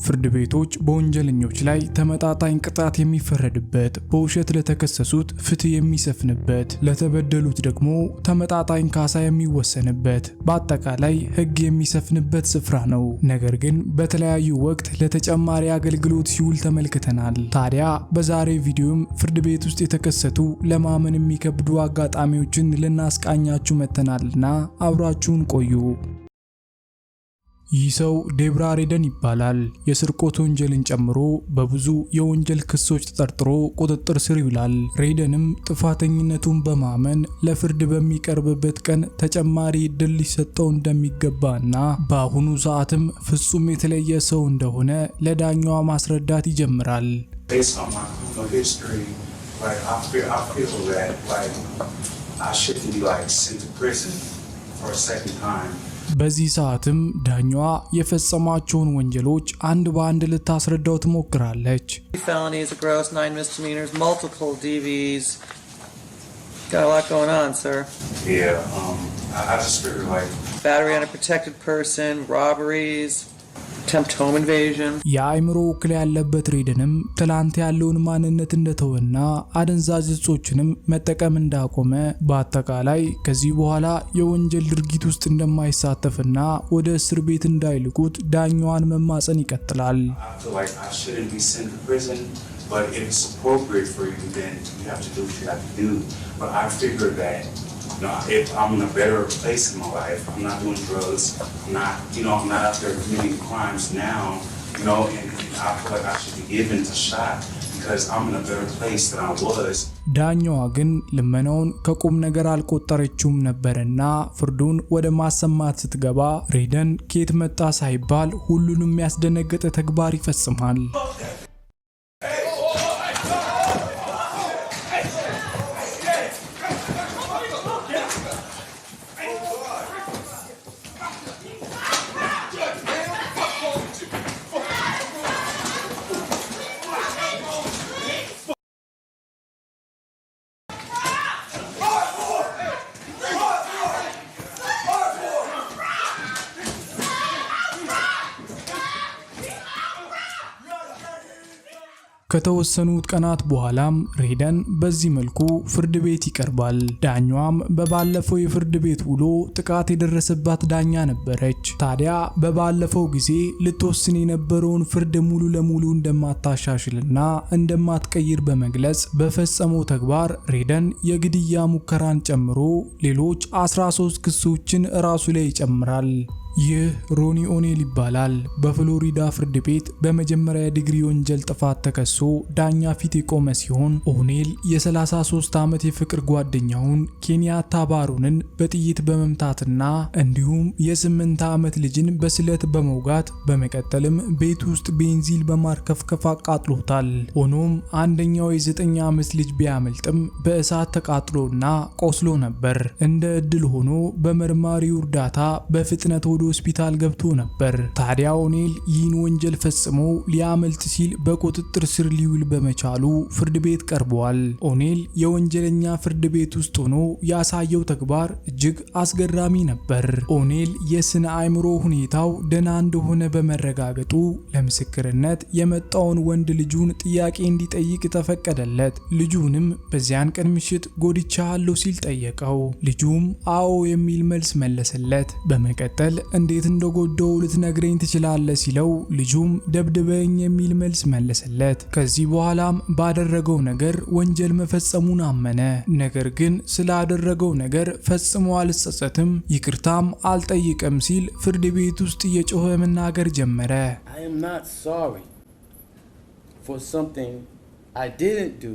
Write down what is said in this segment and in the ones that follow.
ፍርድ ቤቶች በወንጀለኞች ላይ ተመጣጣኝ ቅጣት የሚፈረድበት፣ በውሸት ለተከሰሱት ፍትህ የሚሰፍንበት፣ ለተበደሉት ደግሞ ተመጣጣኝ ካሳ የሚወሰንበት፣ በአጠቃላይ ህግ የሚሰፍንበት ስፍራ ነው። ነገር ግን በተለያዩ ወቅት ለተጨማሪ አገልግሎት ሲውል ተመልክተናል። ታዲያ በዛሬ ቪዲዮም ፍርድ ቤት ውስጥ የተከሰቱ ለማመን የሚከብዱ አጋጣሚዎችን ልናስቃኛችሁ መተናልና አብራችሁን ቆዩ። ይህ ሰው ዴብራ ሬደን ይባላል። የስርቆት ወንጀልን ጨምሮ በብዙ የወንጀል ክሶች ተጠርጥሮ ቁጥጥር ስር ይውላል። ሬደንም ጥፋተኝነቱን በማመን ለፍርድ በሚቀርብበት ቀን ተጨማሪ እድል ሊሰጠው እንደሚገባና በአሁኑ ሰዓትም ፍጹም የተለየ ሰው እንደሆነ ለዳኛዋ ማስረዳት ይጀምራል። በዚህ ሰዓትም ዳኛዋ የፈጸማቸውን ወንጀሎች አንድ በአንድ ልታስረዳው ትሞክራለች። የአእምሮ እክል ያለበት ሬደንም ትላንት ያለውን ማንነት እንደተወና አደንዛዥ እጾችንም መጠቀም እንዳቆመ፣ በአጠቃላይ ከዚህ በኋላ የወንጀል ድርጊት ውስጥ እንደማይሳተፍና ወደ እስር ቤት እንዳይልኩት ዳኛዋን መማጸን ይቀጥላል። If I'm in a better place in my life, I'm not doing drugs, I'm not out there committing crimes now, and I feel like I should be given a shot because I'm in a better place than I was. ዳኛዋ ግን ልመናውን ከቁም ነገር አልቆጠረችውም ነበርና ፍርዱን ወደ ማሰማት ስትገባ ሬደን ከየት መጣ ሳይባል ሁሉንም ያስደነገጠ ተግባር ይፈጽማል። ከተወሰኑት ቀናት በኋላም ሬደን በዚህ መልኩ ፍርድ ቤት ይቀርባል። ዳኛዋም በባለፈው የፍርድ ቤት ውሎ ጥቃት የደረሰባት ዳኛ ነበረች። ታዲያ በባለፈው ጊዜ ልትወስን የነበረውን ፍርድ ሙሉ ለሙሉ እንደማታሻሽልና እንደማትቀይር በመግለጽ በፈጸመው ተግባር ሬደን የግድያ ሙከራን ጨምሮ ሌሎች 13 ክሶችን ራሱ ላይ ይጨምራል። ይህ ሮኒ ኦኔል ይባላል። በፍሎሪዳ ፍርድ ቤት በመጀመሪያ ዲግሪ ወንጀል ጥፋት ተከሶ ዳኛ ፊት የቆመ ሲሆን ኦኔል የ33 ዓመት የፍቅር ጓደኛውን ኬንያታ ባሮንን በጥይት በመምታትና እንዲሁም የ8 ዓመት ልጅን በስለት በመውጋት በመቀጠልም ቤት ውስጥ ቤንዚል በማርከፍከፍ አቃጥሎታል። ሆኖም አንደኛው የ9 ዓመት ልጅ ቢያመልጥም በእሳት ተቃጥሎና ቆስሎ ነበር። እንደ እድል ሆኖ በመርማሪው እርዳታ በፍጥነት ወደ ሆስፒታል ገብቶ ነበር። ታዲያ ኦኔል ይህን ወንጀል ፈጽሞ ሊያመልጥ ሲል በቁጥጥር ስር ሊውል በመቻሉ ፍርድ ቤት ቀርቧል። ኦኔል የወንጀለኛ ፍርድ ቤት ውስጥ ሆኖ ያሳየው ተግባር እጅግ አስገራሚ ነበር። ኦኔል የስነ አእምሮ ሁኔታው ደህና እንደሆነ በመረጋገጡ ለምስክርነት የመጣውን ወንድ ልጁን ጥያቄ እንዲጠይቅ ተፈቀደለት። ልጁንም በዚያን ቀን ምሽት ጎድቻለሁ ሲል ጠየቀው። ልጁም አዎ የሚል መልስ መለሰለት። በመቀጠል እንዴት እንደጎዳው ልትነግረኝ ትችላለህ ሲለው ልጁም ደብድበኝ የሚል መልስ መለሰለት። ከዚህ በኋላም ባደረገው ነገር ወንጀል መፈጸሙን አመነ። ነገር ግን ስላደረገው ነገር ፈጽሞ አልጸጸትም፣ ይቅርታም አልጠይቅም ሲል ፍርድ ቤት ውስጥ እየጮኸ መናገር ጀመረ። I am not sorry for something I didn't do,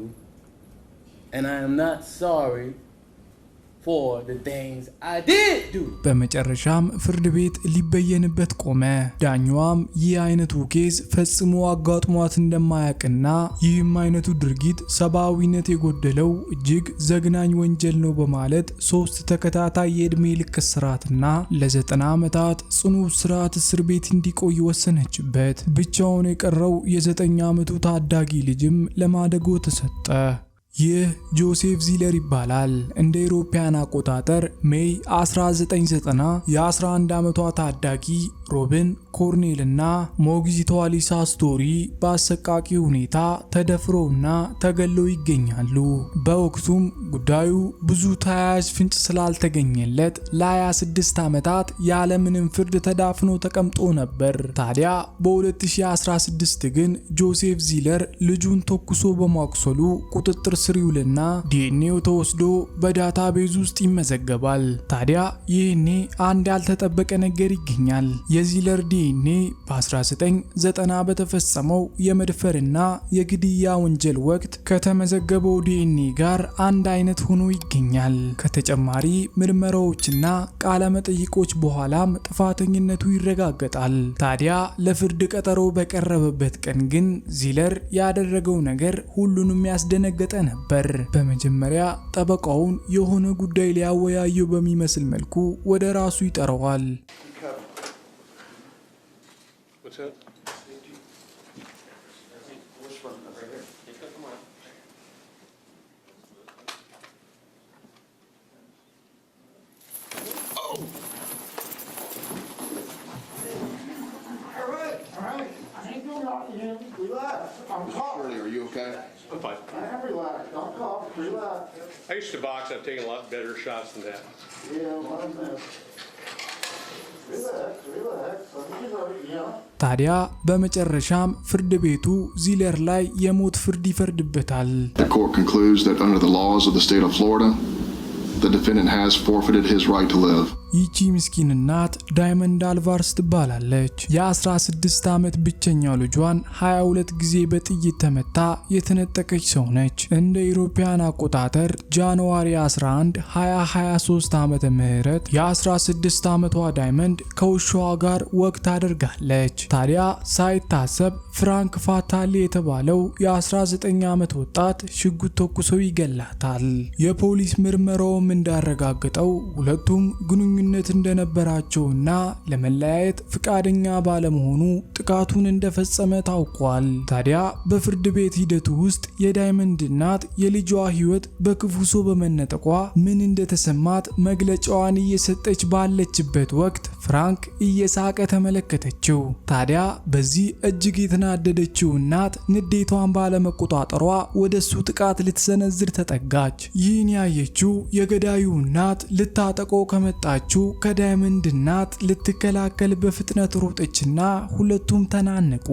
and I am not sorry for the things I did do. በመጨረሻም ፍርድ ቤት ሊበየንበት ቆመ። ዳኛዋም ይህ አይነቱ ኬዝ ፈጽሞ አጋጥሟት እንደማያውቅና ይህም አይነቱ ድርጊት ሰብአዊነት የጎደለው እጅግ ዘግናኝ ወንጀል ነው በማለት 3 ተከታታይ የዕድሜ ልክ እስራትና ለ90 ዓመታት ጽኑ እስራት እስር ቤት እንዲቆይ ወሰነችበት። ብቻውን የቀረው የ9 ዓመቱ ታዳጊ ልጅም ለማደጎ ተሰጠ። ይህ ጆሴፍ ዚለር ይባላል። እንደ ኢሮፒያን አቆጣጠር ሜይ 1990 የ11 ዓመቷ ታዳጊ ሮብን፣ ኮርኔል እና ሞግዚቷ ሊሳ ስቶሪ በአሰቃቂ ሁኔታ ተደፍረውና ተገለው ይገኛሉ። በወቅቱም ጉዳዩ ብዙ ተያያዥ ፍንጭ ስላልተገኘለት ለ26 ዓመታት ያለምንም ፍርድ ተዳፍኖ ተቀምጦ ነበር። ታዲያ በ2016 ግን ጆሴፍ ዚለር ልጁን ተኩሶ በማቁሰሉ ቁጥጥር ስር ይውልና ዲኤንኤው ተወስዶ በዳታቤዝ ውስጥ ይመዘገባል። ታዲያ ይህኔ አንድ ያልተጠበቀ ነገር ይገኛል። የዚለር ዲኤንኤ በ1990 በተፈጸመው የመድፈርና የግድያ ወንጀል ወቅት ከተመዘገበው ዲኤንኤ ጋር አንድ አይነት ሆኖ ይገኛል። ከተጨማሪ ምርመራዎችና ቃለ መጠይቆች በኋላም ጥፋተኝነቱ ይረጋገጣል። ታዲያ ለፍርድ ቀጠሮ በቀረበበት ቀን ግን ዚለር ያደረገው ነገር ሁሉንም ያስደነገጠ ነበር። በመጀመሪያ ጠበቃውን የሆነ ጉዳይ ሊያወያየው በሚመስል መልኩ ወደ ራሱ ይጠራዋል። Shirley, are you okay? I'm fine. I am relaxed. Don't cough. Relax. I used to box. I've taken a lot better shots than that. Yeah, what is this? Relax, relax. Yeah. ታዲያ በመጨረሻም ፍርድ ቤቱ ዚለር ላይ የሞት ፍርድ ይፈርድበታል። The court concludes that under the laws of the state of Florida, the defendant has forfeited his right to live. ይቺ ምስኪን እናት ዳይመንድ አልቫርስ ትባላለች። የ16 ዓመት ብቸኛው ልጇን 22 ጊዜ በጥይት ተመታ የተነጠቀች ሰው ነች። እንደ ኢሮፒያን አቆጣጠር ጃንዋሪ 11 2023 ዓመተ ምህረት የ16 ዓመቷ ዳይመንድ ከውሻዋ ጋር ወቅት አድርጋለች። ታዲያ ሳይታሰብ ፍራንክ ፋታሌ የተባለው የ19 ዓመት ወጣት ሽጉጥ ተኩሶ ይገላታል። የፖሊስ ምርመራውም እንዳረጋገጠው ሁለቱም ግንኙነት እንደነበራቸውና ለመለያየት ፍቃደኛ ባለመሆኑ ጥቃቱን እንደፈጸመ ታውቋል። ታዲያ በፍርድ ቤት ሂደቱ ውስጥ የዳይመንድ እናት የልጇ ሕይወት በክፉ ሰው በመነጠቋ ምን እንደተሰማት መግለጫዋን እየሰጠች ባለችበት ወቅት ፍራንክ እየሳቀ ተመለከተችው። ታዲያ በዚህ እጅግ የተናደደችው እናት ንዴቷን ባለመቆጣጠሯ ወደሱ ጥቃት ልትሰነዝር ተጠጋች። ይህን ያየችው የገዳዩ እናት ልታጠቀው ከመጣችው ከዳይመንድ እናት ልትከላከል በፍጥነት ሮጠችና ሁለቱም ተናነቁ።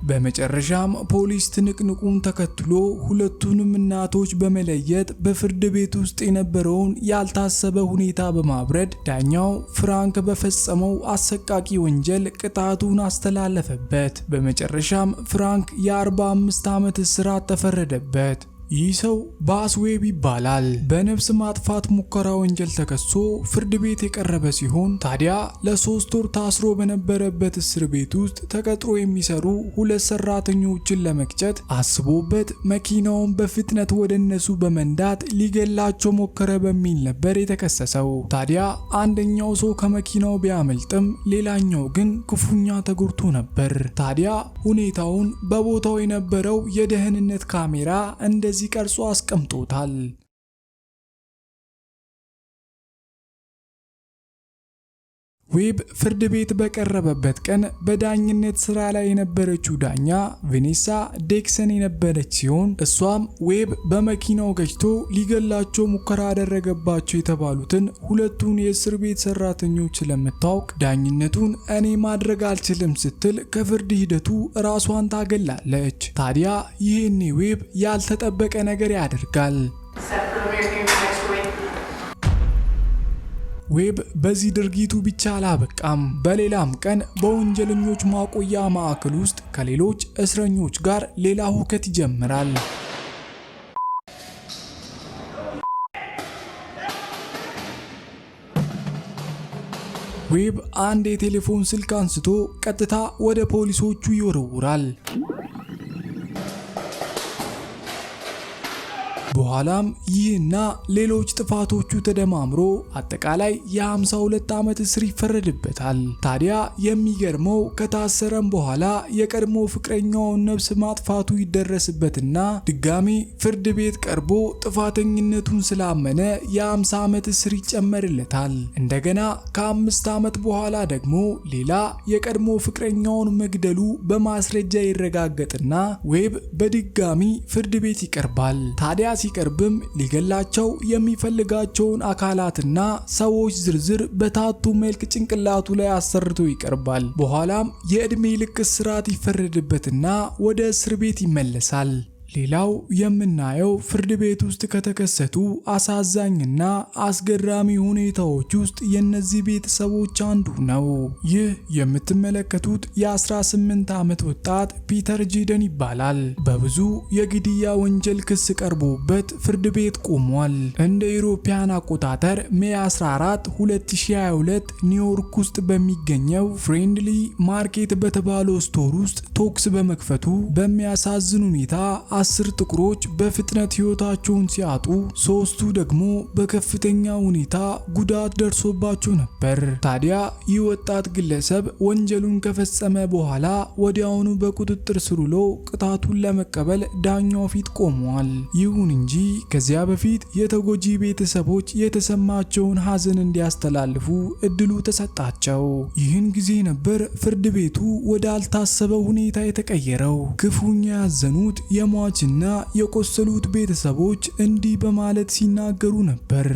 በመጨረሻም ፖሊስ ትንቅንቁን ተከትሎ ሁለቱንም እናቶች በመለየት በፍርድ ቤት ውስጥ የነበረውን ያልታሰበ ሁኔታ በማብረድ ዳኛው ፍራንክ በፈጸመው አሰቃቂ ወንጀል ቅጣቱን አስተላለፈበት። በመጨረሻም ፍራንክ የ45 ዓመት እስራት ተፈረደበት። ይህ ሰው ባስዌብ ይባላል። በነፍስ ማጥፋት ሙከራ ወንጀል ተከሶ ፍርድ ቤት የቀረበ ሲሆን ታዲያ ለ3 ወር ታስሮ በነበረበት እስር ቤት ውስጥ ተቀጥሮ የሚሰሩ 2 ሰራተኞችን ለመቅጨት አስቦበት መኪናውን በፍጥነት ወደ እነሱ በመንዳት ሊገላቸው ሞከረ በሚል ነበር የተከሰሰው። ታዲያ አንደኛው ሰው ከመኪናው ቢያመልጥም ሌላኛው ግን ክፉኛ ተጎድቶ ነበር። ታዲያ ሁኔታውን በቦታው የነበረው የደህንነት ካሜራ እንደዚህ ቀርጾ አስቀምጦታል። ዌብ ፍርድ ቤት በቀረበበት ቀን በዳኝነት ስራ ላይ የነበረችው ዳኛ ቬኔሳ ዴክሰን የነበረች ሲሆን እሷም ዌብ በመኪናው ገጭቶ ሊገላቸው ሙከራ ያደረገባቸው የተባሉትን ሁለቱን የእስር ቤት ሰራተኞች ስለምታውቅ ዳኝነቱን እኔ ማድረግ አልችልም ስትል ከፍርድ ሂደቱ ራሷን ታገላለች። ታዲያ ይህኔ ዌብ ያልተጠበቀ ነገር ያደርጋል። ዌብ በዚህ ድርጊቱ ብቻ አላበቃም። በሌላም ቀን በወንጀለኞች ማቆያ ማዕከል ውስጥ ከሌሎች እስረኞች ጋር ሌላ ሁከት ይጀምራል። ዌብ አንድ የቴሌፎን ስልክ አንስቶ ቀጥታ ወደ ፖሊሶቹ ይወረውራል። በኋላም ይህና ሌሎች ጥፋቶቹ ተደማምሮ አጠቃላይ የ52 ዓመት እስር ይፈረድበታል። ታዲያ የሚገርመው ከታሰረም በኋላ የቀድሞ ፍቅረኛውን ነፍስ ማጥፋቱ ይደረስበትና ድጋሚ ፍርድ ቤት ቀርቦ ጥፋተኝነቱን ስላመነ የ50 ዓመት እስር ይጨመርለታል። እንደገና ከ5 ዓመት በኋላ ደግሞ ሌላ የቀድሞ ፍቅረኛውን መግደሉ በማስረጃ ይረጋገጥና ዌብ በድጋሚ ፍርድ ቤት ይቀርባል። ታዲያ ሲቀርብም ሊገላቸው የሚፈልጋቸውን አካላትና ሰዎች ዝርዝር በታቱ መልክ ጭንቅላቱ ላይ አሰርቶ ይቀርባል። በኋላም የዕድሜ ልክ እስራት ይፈረድበትና ወደ እስር ቤት ይመለሳል። ሌላው የምናየው ፍርድ ቤት ውስጥ ከተከሰቱ አሳዛኝና አስገራሚ ሁኔታዎች ውስጥ የነዚህ ቤተሰቦች አንዱ ነው። ይህ የምትመለከቱት የ18 ዓመት ወጣት ፒተር ጄደን ይባላል። በብዙ የግድያ ወንጀል ክስ ቀርቦበት ፍርድ ቤት ቆሟል። እንደ ኢሮፒያን አቆጣጠር ሜይ 14 2022 ኒውዮርክ ውስጥ በሚገኘው ፍሬንድሊ ማርኬት በተባለው ስቶር ውስጥ ቶክስ በመክፈቱ በሚያሳዝን ሁኔታ 10 ጥቁሮች በፍጥነት ህይወታቸውን ሲያጡ 3ቱ ደግሞ በከፍተኛ ሁኔታ ጉዳት ደርሶባቸው ነበር። ታዲያ ይህ ወጣት ግለሰብ ወንጀሉን ከፈጸመ በኋላ ወዲያውኑ በቁጥጥር ስር ውሎ ቅጣቱን ለመቀበል ዳኛው ፊት ቆሟል። ይሁን እንጂ ከዚያ በፊት የተጎጂ ቤተሰቦች የተሰማቸውን ሐዘን እንዲያስተላልፉ እድሉ ተሰጣቸው። ይህን ጊዜ ነበር ፍርድ ቤቱ ወደ አልታሰበ ሁኔታ የተቀየረው። ክፉኛ ያዘኑት የሟችና የቆሰሉት ቤተሰቦች እንዲህ በማለት ሲናገሩ ነበር።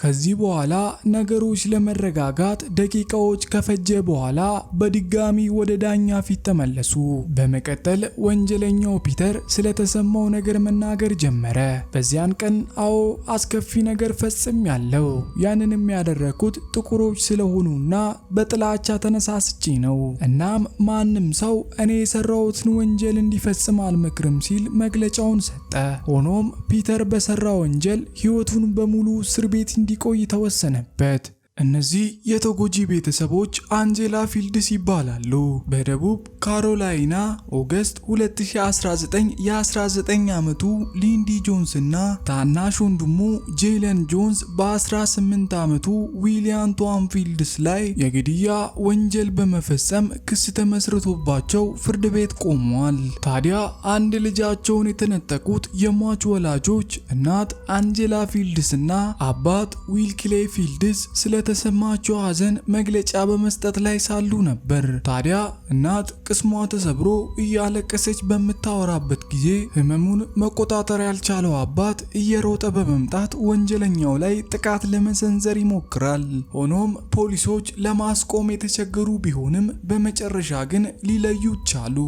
ከዚህ በኋላ ነገሮች ለመረጋጋት ደቂቃዎች ከፈጀ በኋላ በድጋሚ ወደ ዳኛ ፊት ተመለሱ። በመቀጠል ወንጀለኛው ፒተር ስለተሰማው ነገር መናገር ጀመረ። በዚያን ቀን አዎ አስከፊ ነገር ፈጽሜያለሁ። ያንንም ያደረኩት ጥቁሮች ስለሆኑና በጥላቻ ተነሳስቼ ነው። እናም ማንም ሰው እኔ የሰራሁትን ወንጀል እንዲፈጽም አልመክርም ሲል መግለጫውን ሰጠ። ሆኖም ፒተር በሰራ ወንጀል ሕይወቱን በሙሉ እስር ቤት እንዲቆይ ተወሰነበት። እነዚህ የተጎጂ ቤተሰቦች አንጀላ ፊልድስ ይባላሉ። በደቡብ ካሮላይና ኦገስት 2019 የ19 ዓመቱ ሊንዲ ጆንስ እና ታናሽ ወንድሙ ጄለን ጆንስ በ18 ዓመቱ ዊሊያን ቶዋን ፊልድስ ላይ የግድያ ወንጀል በመፈጸም ክስ ተመስርቶባቸው ፍርድ ቤት ቆመዋል። ታዲያ አንድ ልጃቸውን የተነጠቁት የሟች ወላጆች እናት አንጀላ ፊልድስ እና አባት ዊልክሌ ፊልድስ ስለተሰማቸው ሐዘን መግለጫ በመስጠት ላይ ሳሉ ነበር። ታዲያ እናት ቅስሟ ተሰብሮ እያለቀሰች በምታወራበት ጊዜ ህመሙን መቆጣጠር ያልቻለው አባት እየሮጠ በመምጣት ወንጀለኛው ላይ ጥቃት ለመሰንዘር ይሞክራል። ሆኖም ፖሊሶች ለማስቆም የተቸገሩ ቢሆንም በመጨረሻ ግን ሊለዩት ቻሉ።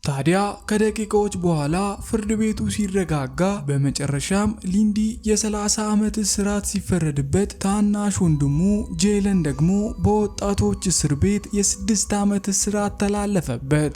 ታዲያ ከደቂቃዎች በኋላ ፍርድ ቤቱ ሲረጋጋ በመጨረሻም ሊንዲ የ30 ዓመት እስራት ሲፈረድበት፣ ታናሽ ወንድሙ ጄለን ደግሞ በወጣቶች እስር ቤት የ6 ዓመት እስራት ተላለፈበት።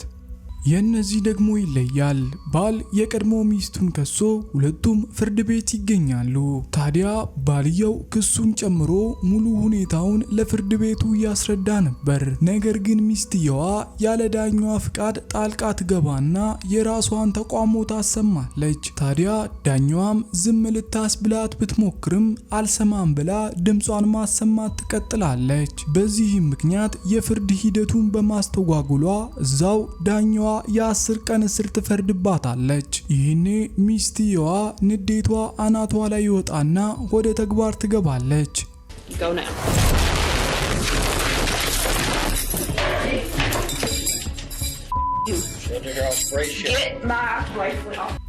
የነዚህ ደግሞ ይለያል። ባል የቀድሞ ሚስቱን ከሶ ሁለቱም ፍርድ ቤት ይገኛሉ። ታዲያ ባልየው ክሱን ጨምሮ ሙሉ ሁኔታውን ለፍርድ ቤቱ እያስረዳ ነበር። ነገር ግን ሚስትየዋ ያለ ዳኛዋ ፍቃድ ጣልቃ ትገባና የራሷን ተቋሞ ታሰማለች። ታዲያ ዳኛዋም ዝም ልታስብላት ብትሞክርም አልሰማም ብላ ድምጿን ማሰማት ትቀጥላለች። በዚህም ምክንያት የፍርድ ሂደቱን በማስተጓጉሏ እዛው ዳኛዋ የ10 ቀን እስር ትፈርድባታለች። ይህኔ ሚስትየዋ ንዴቷ አናቷ ላይ ይወጣና ወደ ተግባር ትገባለች።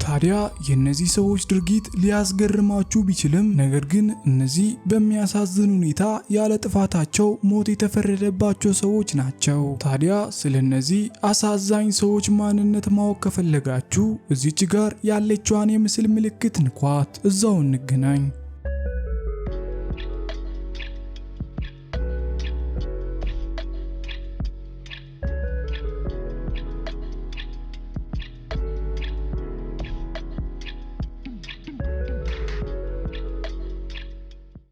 ታዲያ የእነዚህ ሰዎች ድርጊት ሊያስገርማችሁ ቢችልም ነገር ግን እነዚህ በሚያሳዝን ሁኔታ ያለ ጥፋታቸው ሞት የተፈረደባቸው ሰዎች ናቸው። ታዲያ ስለነዚህ አሳዛኝ ሰዎች ማንነት ማወቅ ከፈለጋችሁ እዚች ጋር ያለችዋን የምስል ምልክት ንኳት። እዛው እንገናኝ።